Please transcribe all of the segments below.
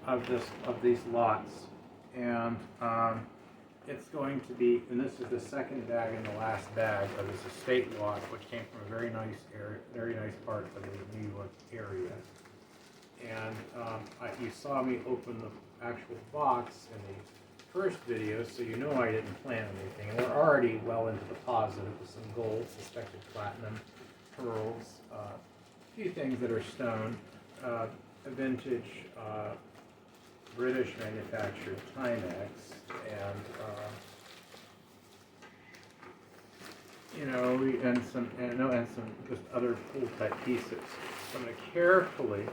of these lots, and it's going to be, and this is the second bag and the last bag of this estate lot, which came from a very nice area, very nice part of the New York area. And you saw me open the actual box in the first video, so you know I didn't plan anything. And we're already well into the positive with some gold, suspected platinum, pearls, a few things that are stone, a vintage British manufactured Timex, and and some just other cool type pieces. So I'm going to carefully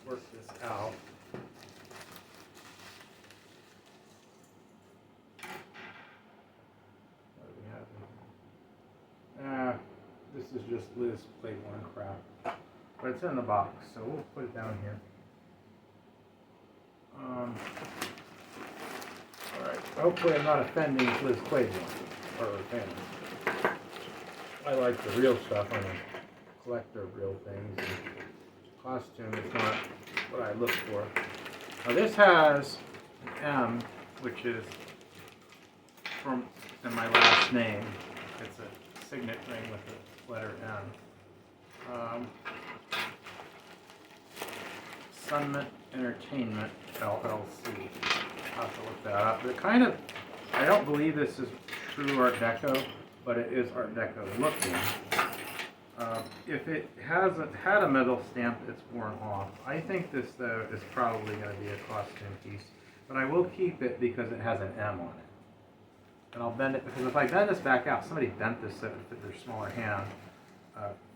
work this out. What do we have here? This is just Liz Claiborne crap, but it's in the box, so we'll put it down here. All right. Hopefully, I'm not offending Liz Claiborne or her fans. I like the real stuff. I'm a collector of real things. And costume is not what I look for. Now this has an M, which is from in my last name. It's a signet ring with the letter M. Sunmint Entertainment LLC. I'll have to look that up. But I don't believe this is true Art Deco, but it is Art Deco looking. If it hasn't had a metal stamp, it's worn off. I think this, though, is probably going to be a costume piece. But I will keep it because it has an M on it. And I'll bend it, because if I bend this back out, somebody bent this so it fit their smaller hand,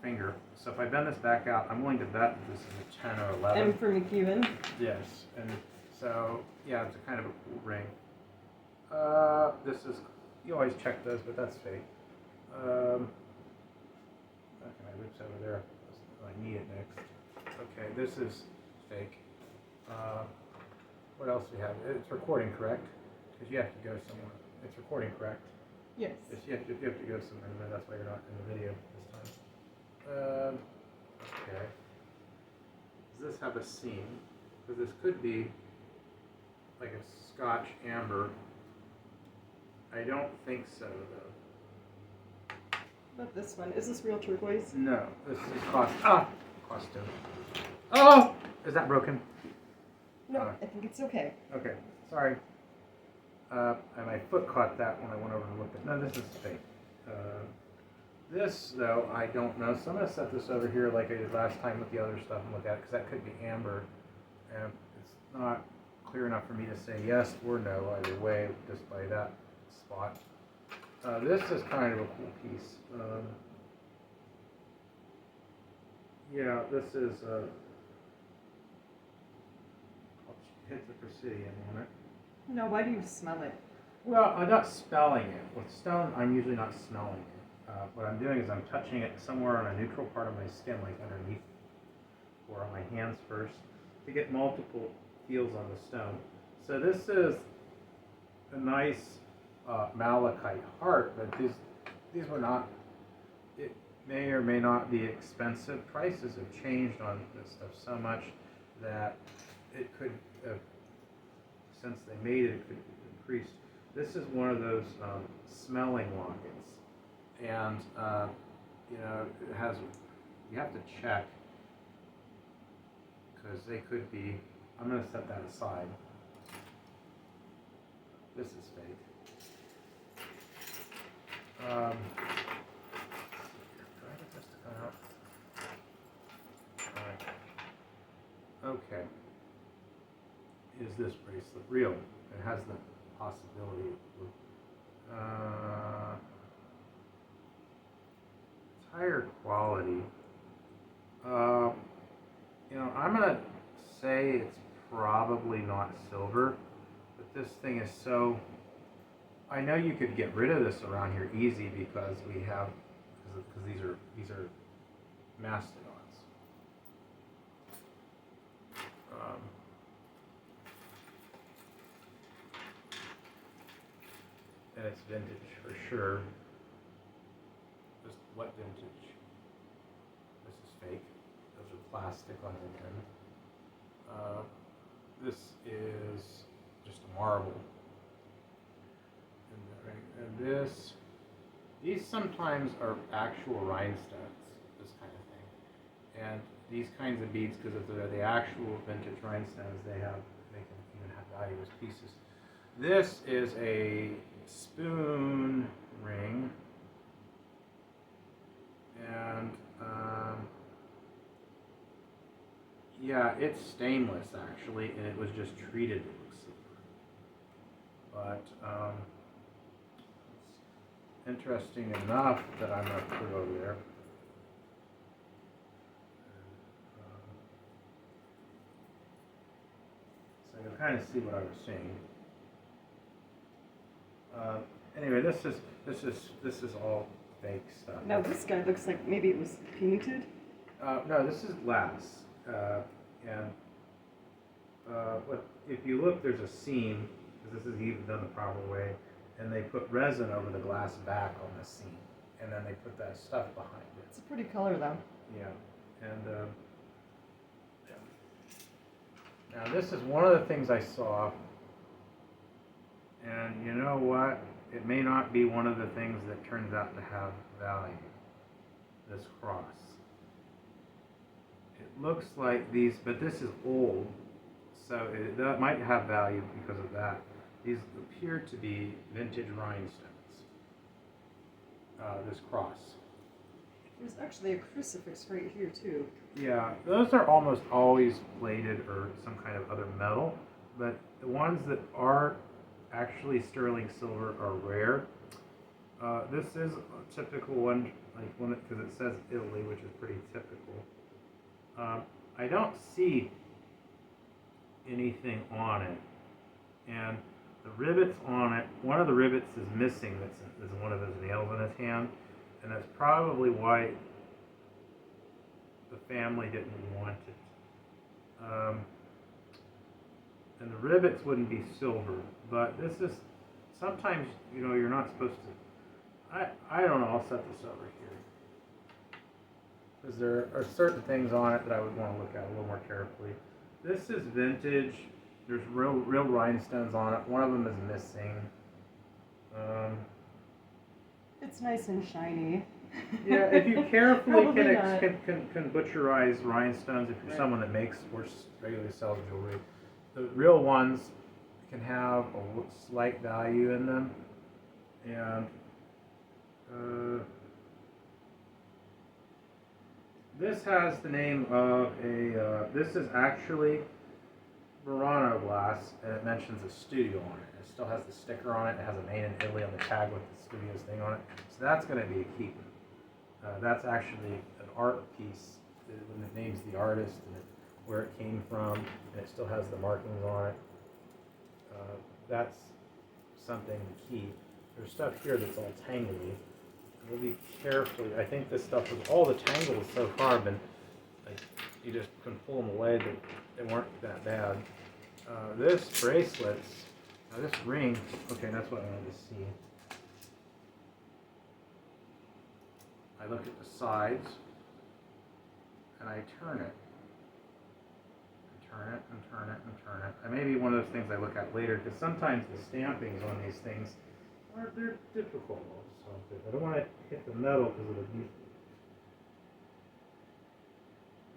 finger. So if I bend this back out, I'm willing to bet that this is a 10 or 11. M for McEwen. Yes. And so, yeah, it's a kind of a cool ring. This is, you always check those, but that's fake. Okay, my lips over there. I need it next. Okay, this is fake. What else do we have? It's recording, correct? Because you have to go somewhere. It's recording, correct? Yes. Yes, you have to go somewhere. That's why you're not in the video this time. Okay. Does this have a seam? Because this could be like a Scotch amber. I don't think so, though. Not this one. Is this real turquoise? No, this is costume. Oh! Is that broken? No, I think it's okay. Okay, sorry. And my foot caught that when I went over to look at. No, this is fake. This, though, I don't know. So I'm going to set this over here like I did last time with the other stuff and look at it, because that could be amber. And it's not clear enough for me to say yes or no either way, just by that spot. This is kind of a cool piece. Yeah, this is. I'll hit the Presidium on it. No, why do you smell it? Well, I'm not smelling it. With stone, I'm usually not smelling it. What I'm doing is I'm touching it somewhere on a neutral part of my skin, like underneath, or on my hands first, to get multiple feels on the stone. So this is a nice malachite heart, but these were not. It may or may not be expensive. Prices have changed on this stuff so much that it could, since they made it, it could increase. This is one of those smelling lockets, and it has. You have to check because they could be. I'm going to set that aside. This is fake. Do I get this to come out? All right. Okay. Is this bracelet real? It has the possibility of it's higher quality. I'm gonna say it's probably not silver, but this thing is so. I know you could get rid of this around here easy because we have, because these are mastodons. And it's vintage for sure. Just what vintage? This is fake. Those are plastic on the end. this is just a marble. And these sometimes are actual rhinestones, this kind of thing. And these kinds of beads, because if they're the actual vintage rhinestones, they can even have value as pieces. This is a spoon ring, and yeah, it's stainless actually, and it was just treated to look silver. But it's interesting enough that I'm going to put it over there. So you'll kind of see what I was saying. Anyway, this is all fake stuff. Now this guy looks like maybe it was painted. No, this is glass, and what if you look? There's a seam, because this is even done the proper way, and they put resin over the glass back on the seam, and then they put that stuff behind it. It's a pretty color though. Yeah, and now this is one of the things I saw, and you know what? It may not be one of the things that turns out to have value. This cross. It looks like these, but this is old, so that might have value because of that. These appear to be vintage rhinestones. This cross. There's actually a crucifix right here too. Yeah, those are almost always plated or some kind of other metal, but the ones that are actually sterling silver are rare. This is a typical one, like one because it says Italy, which is pretty typical. I don't see anything on it, and the rivets on it, one of the rivets is missing. That's one of his nails in his hand, and that's probably why the family didn't want it. And the rivets wouldn't be silver, but this is sometimes, you know, you're not supposed to. I don't know. I'll set this over here because there are certain things on it that I would want to look at a little more carefully. This is vintage. There's real rhinestones on it. One of them is missing. It's nice and shiny. Yeah, if you carefully Probably can butcherize rhinestones, if you're someone that makes or regularly sells jewelry, the real ones can have a slight value in them, and this has the name of a. This is actually Murano glass, and it mentions a studio on it. It still has the sticker on it. It has a made in Italy on the tag with the studio's thing on it. So that's going to be a keeper. That's actually an art piece. When it names the artist and where it came from, and it still has the markings on it. That's something to keep. There's stuff here that's all tangly. We'll be carefully. I think this stuff was all the tangles so far have been like you just can pull them away. They weren't that bad. This bracelet, now this ring. Okay, that's what I wanted to see. I look at the sides and I turn it. Turn it and turn it and turn it. And maybe one of those things I look at later, because sometimes the stampings on these things they're difficult. So I don't want to hit the metal because it'll be.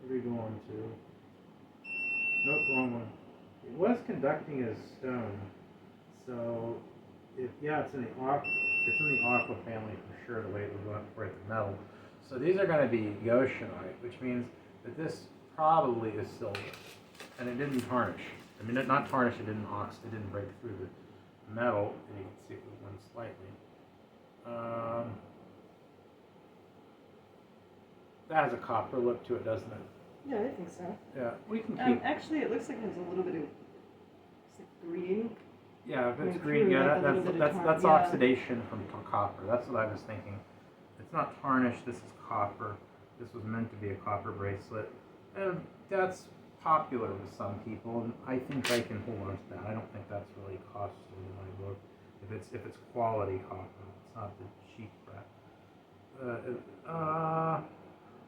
Where are we going to? Nope, wrong one. It was conducting as stone, so it's in the aqua family for sure. The way it was going for it, the metal. So these are going to be goshenite, which means that this probably is silver. And it didn't tarnish. I mean, not tarnish, it didn't break through the metal, and you can see it went slightly. That has a copper look to it, doesn't it? Yeah, I think so. Yeah, we can keep. Actually, it looks like there's a little bit of green. Yeah, if it's Like green, through, yeah, like a little bit of that's yeah. oxidation from copper. That's what I was thinking. It's not tarnished. This is copper. This was meant to be a copper bracelet, and that's popular with some people, and I think I can hold on to that. I don't think that's really costly in my book. If it's quality copper, it's not the cheap crap.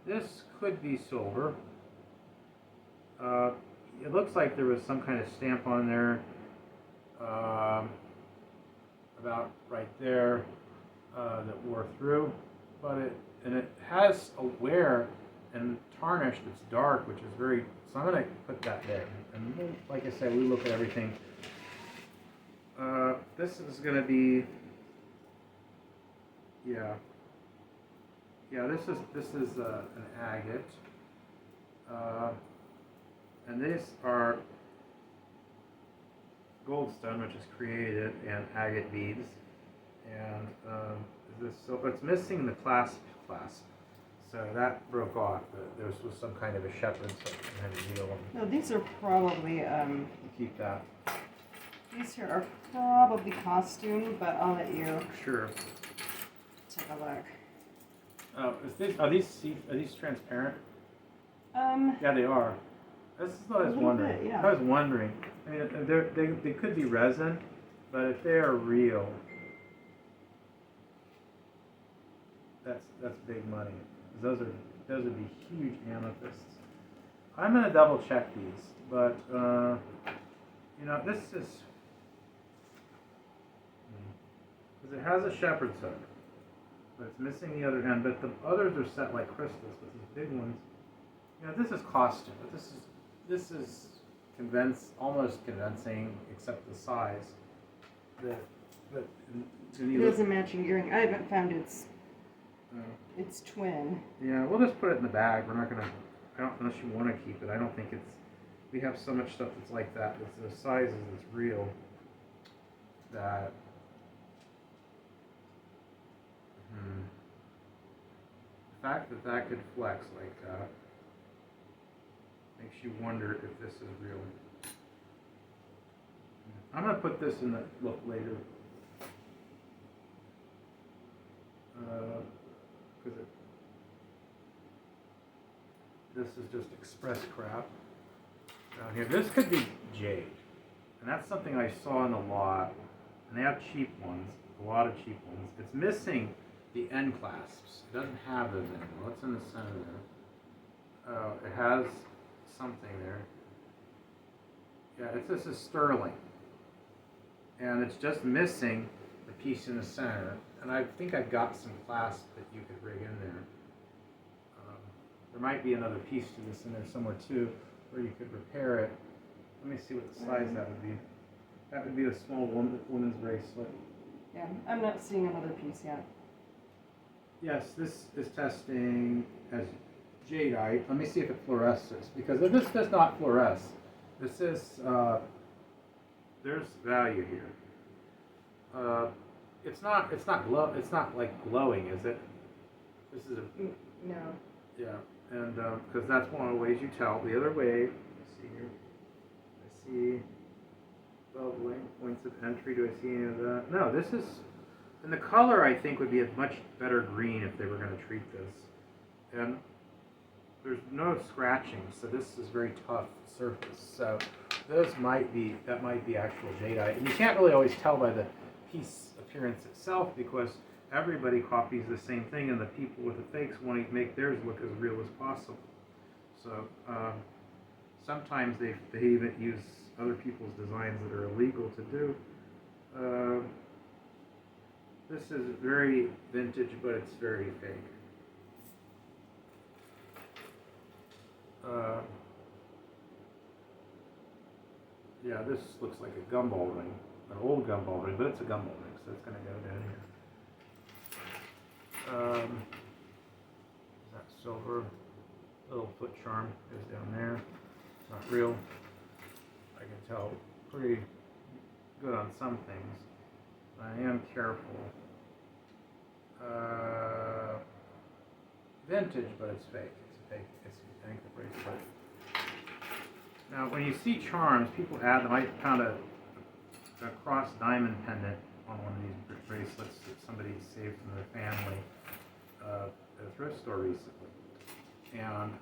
This could be silver. it looks like there was some kind of stamp on there, about right there, that wore through, but it has a wear and tarnish that's dark, which is very. So I'm gonna put that there, and like I said, we look at everything. This is gonna be, yeah, yeah. This is an agate, and these are goldstone, which is created, and agate beads, and so it's missing the clasp. So that broke off. There was some kind of a shepherd kind of deal. No, these are probably, Keep that. these here are probably costume, but I'll let you Sure. take a look. Are these transparent? Um, Yeah, they are. This is what I was A little wondering. bit, yeah. I was wondering. I mean, they could be resin, but if they are real, that's big money. 'Cause those would be huge amethysts. I'm gonna double check these, but this is because it has a shepherd's hook, but it's missing the other end. But the others are set like crystals, but these big ones. This is costume, but this is almost convincing, except the size. That it is a matching earring. I haven't found its twin. Yeah, we'll just put it in the bag. We're not gonna. Unless you want to keep it. I don't think it's. We have so much stuff that's like that. That's the sizes that's real. That. The fact that could flex like that makes you wonder if this is real. I'm gonna put this in the look later. Because this is just express crap down here. This could be jade, and that's something I saw in the lot. And they have cheap ones, a lot of cheap ones. It's missing the end clasps. It doesn't have those anymore. What's in the center there? Oh, it has something there. Yeah, this is sterling, and it's just missing the piece in the center. And I think I've got some clasp that you could rig in there. There might be another piece to this in there somewhere too, where you could repair it. Let me see what the size that would be. That would be a small woman's bracelet. Yeah, I'm not seeing another piece yet. Yes, this is testing as jadeite. Let me see if it fluoresces, because if this does not fluoresce, this is there's value here. It's not like glowing, is it? This is a No. yeah, and because that's one of the ways you tell. The other way, let's see here. I see bubbling points of entry. Do I see any of that? No, this is. And the color, I think, would be a much better green if they were going to treat this. And there's no scratching, so this is very tough surface. So that might be actual jadeite. And you can't really always tell by the piece appearance itself, because everybody copies the same thing, and the people with the fakes want to make theirs look as real as possible. So sometimes they even use other people's designs that are illegal to do. This is very vintage, but it's very fake. Yeah, this looks like a gumball ring, an old gumball ring, but it's a gumball ring, so it's going to go down here. That silver little foot charm is down there. It's not real. I can tell pretty good on some things. I am careful. Vintage, but it's fake. It's a fake. It's an ankle bracelet. Now, when you see charms, people add them. I found a cross diamond pendant on one of these bracelets that somebody saved from their family at a thrift store recently. And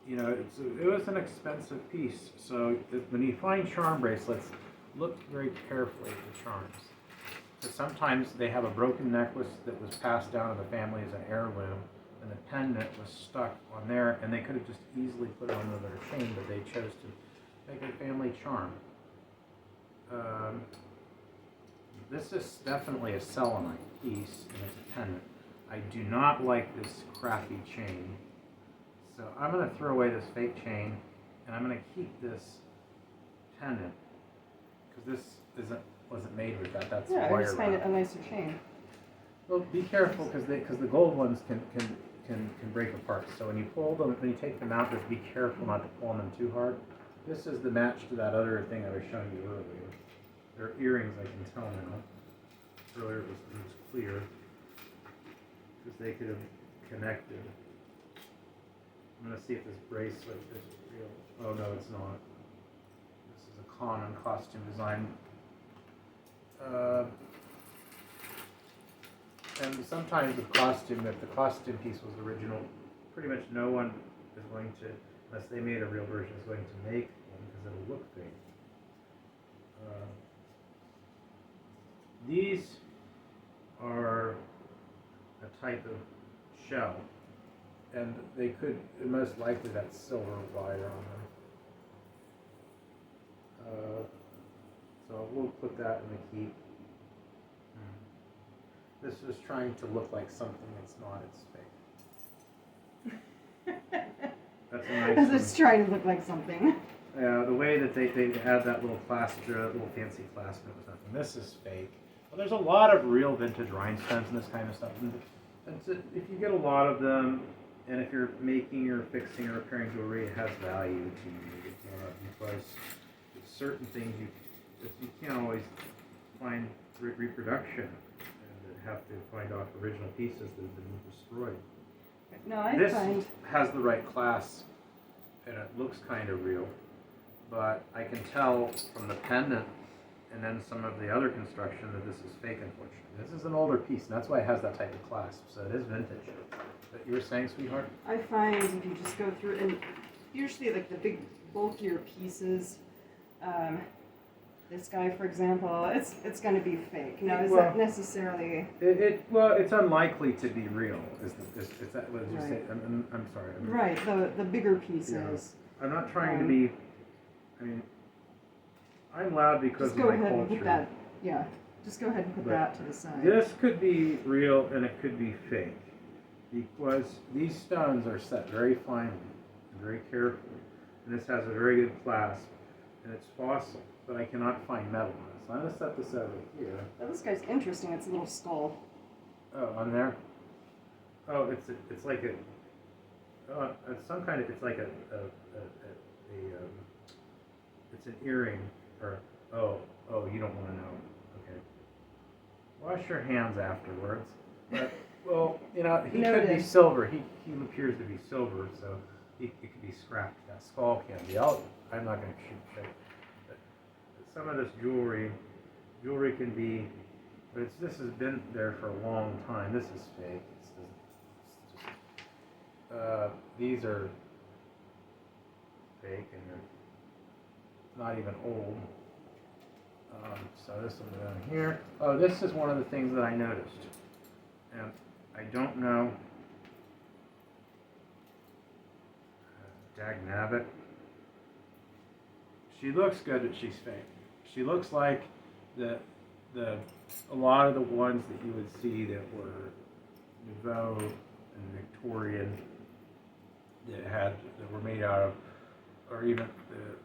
it was an expensive piece. So when you find charm bracelets, look very carefully at the charms. Because sometimes they have a broken necklace that was passed down to the family as an heirloom, and the pendant was stuck on there, and they could have just easily put it on another chain, but they chose to make a family charm. This is definitely a selenite piece, and it's a pendant. I do not like this crappy chain, so I'm going to throw away this fake chain, and I'm going to keep this pendant, because this wasn't made with that. That's Yeah, I wire just find it wrap. a nicer chain. Well, be careful, because the gold ones can break apart. So when you pull them, when you take them out, just be careful not to pull on them too hard. This is the match to that other thing I was showing you earlier. They're earrings, I can tell now. Earlier it was clear, because they could have connected. I'm going to see if this bracelet is real. Oh no, it's not. This is a common costume design. And sometimes the costume, if the costume piece was original, pretty much no one is going to, unless they made a real version, is going to make one because it'll look fake. These are a type of shell, and they could, most likely that's silver wire on them. So we'll put that in the keep. This is trying to look like something it's not, it's fake. That's a nice Because one. it's trying to look like something. Yeah, the way that they add that little clasp, little fancy clasp or something. This is fake. Well, there's a lot of real vintage rhinestones and this kind of stuff. And so if you get a lot of them, and if you're making or fixing or repairing jewelry, it has value to you because certain things you can't always find reproduction, and have to find off original pieces that have been destroyed. No, I This find has the right clasp, and it looks kind of real, but I can tell from the pendant and then some of the other construction that this is fake, unfortunately. This is an older piece, and that's why it has that type of clasp, so it is vintage. But you were saying, sweetheart? I find if you just go through, and usually like the big bulkier pieces, this guy, for example, it's going to be fake. Now, is that necessarily? Well, it's unlikely to be real. Is that what you Right. say? I'm sorry. Right, the bigger pieces. I'm not trying to be. I mean, I'm loud because Just of go my ahead culture. and put that. Yeah, just go ahead and put But that to the side. This could be real and it could be fake, because these stones are set very finely and very carefully, and this has a very good clasp, and it's fossil, but I cannot find metal on it. So I'm going to set this over here. Oh, this guy's interesting. It's a little skull. Oh, on there? Oh, it's like a, it's some kind of, it's like it's an earring, or, oh, you don't want to know. Okay. Wash your hands afterwards. But, well, he could be Noted. silver. He appears to be silver, so it could be scrapped. That skull can be. I'm not going to show you. But some of this jewelry can be, but this has been there for a long time. This is fake. These are fake, and they're not even old. So this one down here. Oh, this is one of the things that I noticed, and I don't know. Dagnabbit. She looks good, but she's fake. She looks like a lot of the ones that you would see that were Nouveau and Victorian that were made out of, or even the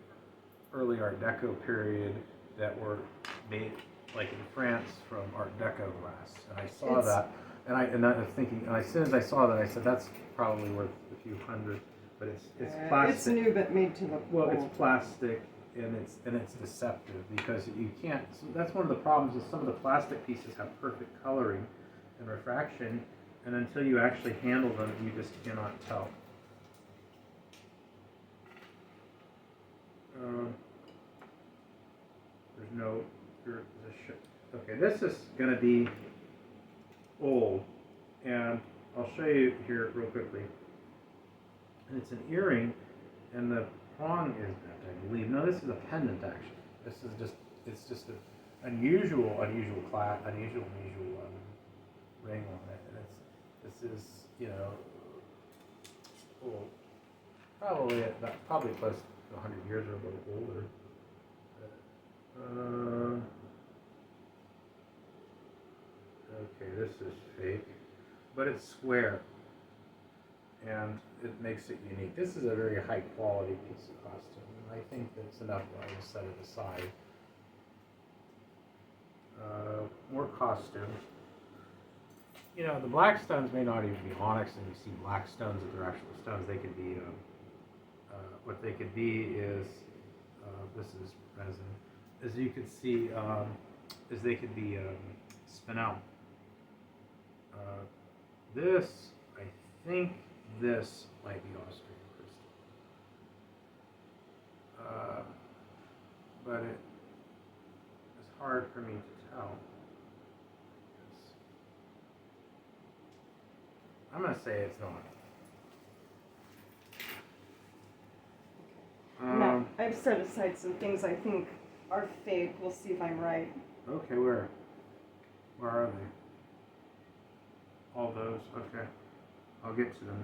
early Art Deco period that were made like in France from Art Deco glass. And I saw that, and I was thinking, and as soon as I saw that, I said that's probably worth a few hundred, but it's plastic. It's new, but made to look Well, old. it's plastic, and it's deceptive because you can't. So that's one of the problems. Is some of the plastic pieces have perfect coloring and refraction, and until you actually handle them, you just cannot tell. There's no. Okay, this is going to be old, and I'll show you here real quickly. And it's an earring, and the prong is bent, I believe. No, this is a pendant actually. This is it's just an unusual ring on it. And this is, old. Probably close to 100 years or a little older. Okay, this is fake, but it's square, and it makes it unique. This is a very high quality piece of costume, and I think that's enough that I will set it aside. More costumes. You know, the black stones may not even be onyx, and you see black stones that they're actual stones. They could be, what they could be is, this is resin. As you can see, is they could be spinel. This, I think this might be Austrian crystal. But it is hard for me to tell. I'm going to say it's not. Now, I've set aside some things I think are fake. We'll see if I'm right. Okay, where? Where are they? All those? Okay. I'll get to them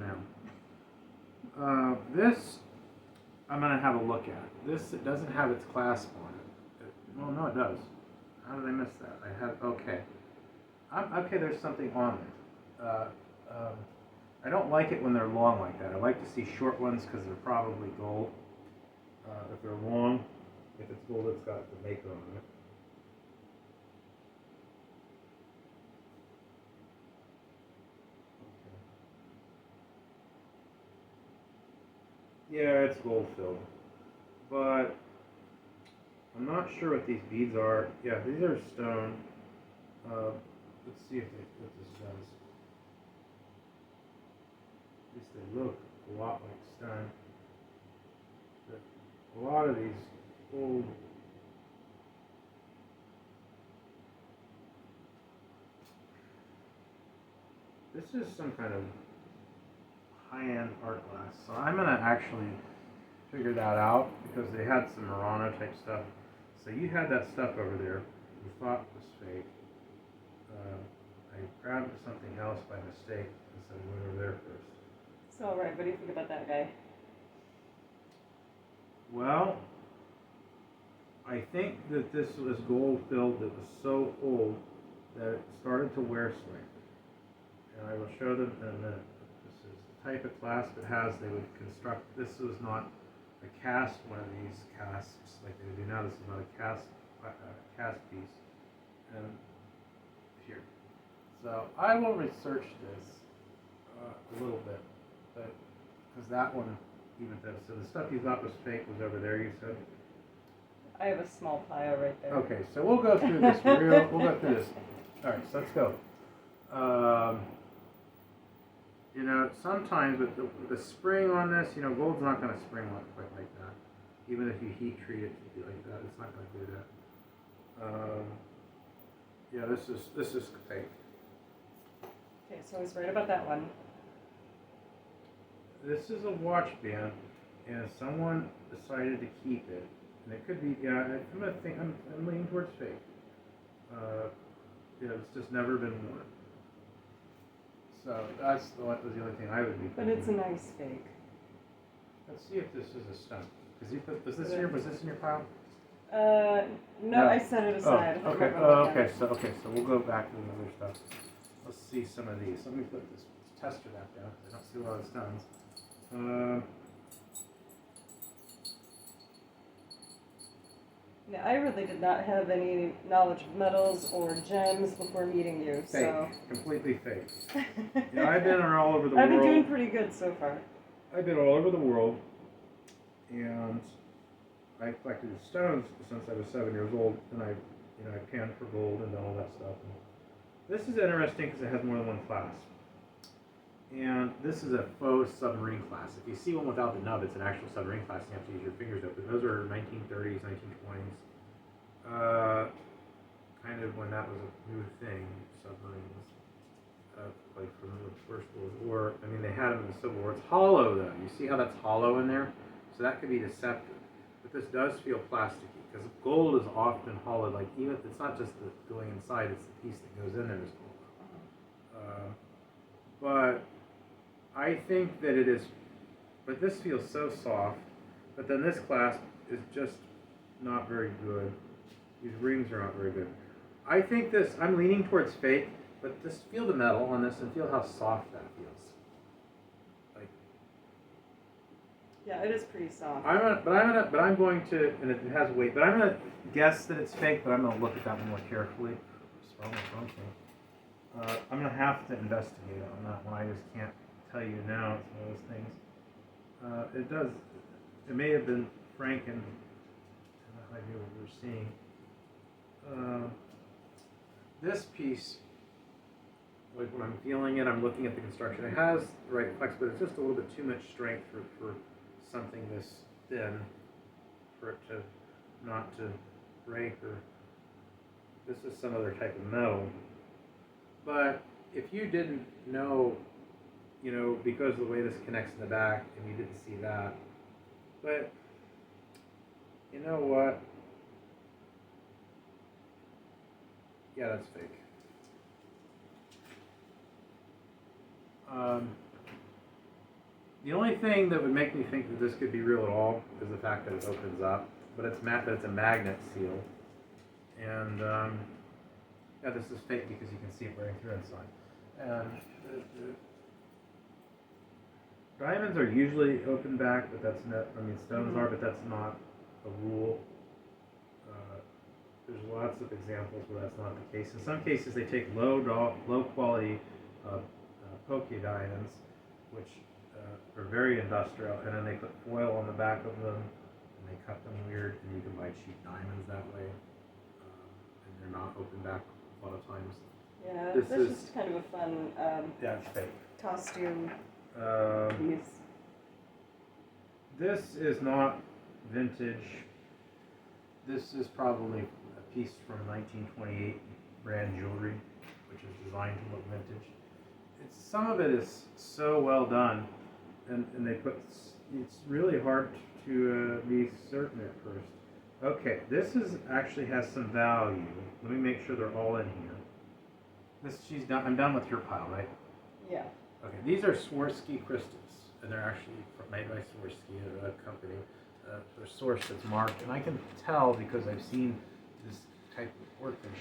now. This, I'm going to have a look at. This, it doesn't have its clasp on it. Well, no, it does. How did I miss that? Okay. Okay, there's something on it. I don't like it when they're long like that. I like to see short ones because they're probably gold. If they're long, if it's gold, it's got the maker on it. Okay. Yeah, it's gold filled, but I'm not sure what these beads are. Yeah, these are stone. Let's see what this does. At least they look a lot like stone. But a lot of these old this is some kind of high-end art glass. So I'm gonna actually figure that out because they had some Murano type stuff. So you had that stuff over there you thought was fake. I grabbed something else by mistake instead of went over there first. It's all right. What do you think about that guy? Well, I think that this was gold filled that was so old that it started to wear slightly. And I will show them in a minute. This is the type of clasp it has. They would construct, this was not a cast, one of these casps like they do now. This is not a cast piece. And here. So I will research this a little bit, but because that one, even though, so the stuff you thought was fake was over there, you said? I have a small pile right there. Okay, so we'll go through this we'll go through this. All right, so let's go. You know, sometimes with the spring on this, you know, gold's not going to spring quite like that. Even if you heat treat it to be like that, it's not going to do that. Yeah, this is fake. Okay, so I was right about that one. This is a watch band, and someone decided to keep it. And it could be, yeah, I'm leaning towards fake. Yeah, it's just never been worn. So that was the only thing I would be thinking. But it's a nice fake. Let's see if this is a stunt. Was this in your pile? No, I set it aside. Oh, okay. So we'll go back to the other stuff. Let's see some of these. Let me put this tester that down because I don't see a lot of stones. Now, I really did not have any knowledge of metals or gems before meeting you, Fake. so. Completely fake. You know, I've been all over the I've been world. doing pretty good so far. I've been all over the world, and I collected stones since I was 7 years old, and I panned for gold and done all that stuff. And this is interesting because it has more than one clasp. And this is a faux submarine clasp. If you see one without the nub, it's an actual submarine clasp. You have to use your fingers to open. Those are 1930s, 1920s. Kind of when that was a new thing, submarines. Like from the First World War. I mean, they had them in the Civil War. It's hollow, though. You see how that's hollow in there? So that could be deceptive. But this does feel plasticky because gold is often hollow. Like even it's not just the going inside; it's the piece that goes in there is gold. But I think that it is but this feels so soft. But then this clasp is just not very good. These rings are not very good. I think this, I'm leaning towards fake, but just feel the metal on this and feel how soft that feels. Like, Yeah, it is pretty soft. but I'm going to, and it has weight, but I'm gonna guess that it's fake, but I'm gonna look at that more carefully. What's wrong with me? I'm gonna have to investigate on that one. I just can't tell you now. It's one of those things. It does. It may have been Franken. I have no idea what we're seeing. This piece, like when I'm feeling it, I'm looking at the construction. It has the right flex, but it's just a little bit too much strength for something this thin, for it to not to break. Or this is some other type of metal. But if you didn't know, because of the way this connects in the back, and you didn't see that, but you know what? Yeah, that's fake. The only thing that would make me think that this could be real at all is the fact that it opens up, but it's a magnet seal, and yeah, this is fake because you can see it wearing through inside. And the diamonds are usually open back, but that's not. I mean, stones are, but that's not a rule. There's lots of examples where that's not the case. In some cases, they take low quality poke diamonds, which are very industrial, and then they put foil on the back of them, and they cut them weird, and you can buy cheap diamonds that way, and they're not open back a lot of times. Yeah, This this is- is just kind of a fun Yeah, it's fake. costume Um, piece. This is not vintage. This is probably a piece from 1928 brand jewelry, which is designed to look vintage. Some of it is so well done, and they put. It's really hard to be certain at first. Okay, this is actually has some value. Let me make sure they're all in here. She's done. I'm done with your pile, right? Yeah. Okay, these are Swarovski crystals, and they're actually made by Swarovski, a company. They're sourced, it's marked, and I can tell because I've seen this type of workmanship.